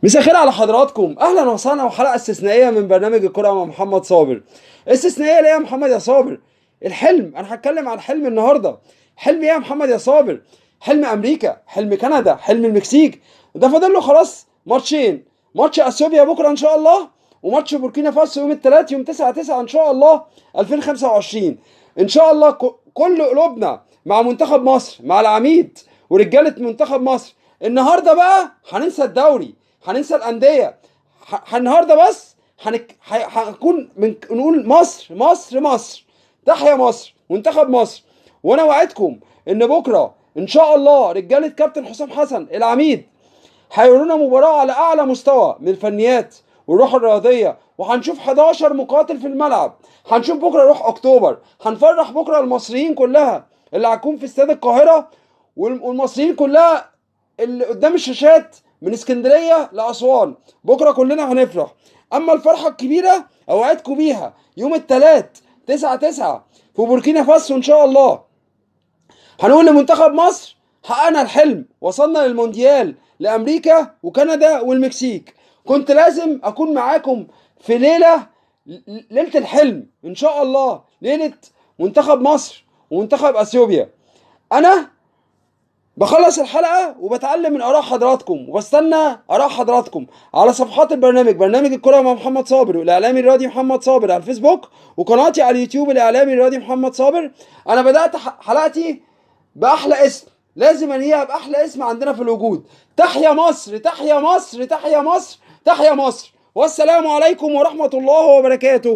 مساء الخير على حضراتكم، اهلا وسهلا وحلقه استثنائيه من برنامج الكره مع محمد صابر. استثنائيه ليه يا محمد يا صابر؟ الحلم، انا هتكلم عن الحلم النهارده. حلم ايه يا محمد يا صابر؟ حلم امريكا، حلم كندا، حلم المكسيك. ده فاضل له خلاص ماتشين، ماتش اثيوبيا بكره ان شاء الله، وماتش بوركينا فاسو يوم الثلاث يوم 9/9 ان شاء الله 2025. ان شاء الله كل قلوبنا مع منتخب مصر، مع العميد ورجاله منتخب مصر. النهارده بقى هننسى الدوري، هننسى الانديه. النهارده بس هنكون نقول مصر مصر مصر، تحيا مصر منتخب مصر. وانا وعدكم ان بكره ان شاء الله رجاله كابتن حسام حسن العميد هيورونا مباراه على اعلى مستوى من الفنيات والروح الرياضيه، وهنشوف 11 مقاتل في الملعب. هنشوف بكره روح اكتوبر، هنفرح بكره المصريين كلها اللي هتكون في استاد القاهره، والمصريين كلها اللي قدام الشاشات من اسكندريه لاسوان. بكره كلنا هنفرح. اما الفرحه الكبيره اوعدكم بيها يوم الثلاث 9/9 في بوركينا فاسو ان شاء الله. هنقول لمنتخب مصر حققنا الحلم، وصلنا للمونديال لامريكا وكندا والمكسيك. كنت لازم اكون معاكم في ليله الحلم ان شاء الله، ليله منتخب مصر ومنتخب اثيوبيا. انا بخلص الحلقة وبتعلم من آراء حضراتكم، وبستنى آراء حضراتكم على صفحات البرنامج، برنامج الكرة مع محمد صابر والإعلامي الرياضي محمد صابر على الفيسبوك، وقناتي على اليوتيوب الإعلامي الرياضي محمد صابر. أنا بدأت حلقتي بأحلى اسم، لازم أنهيها بأحلى اسم عندنا في الوجود. تحيا مصر، تحيا مصر، تحيا مصر، تحيا مصر. والسلام عليكم ورحمة الله وبركاته.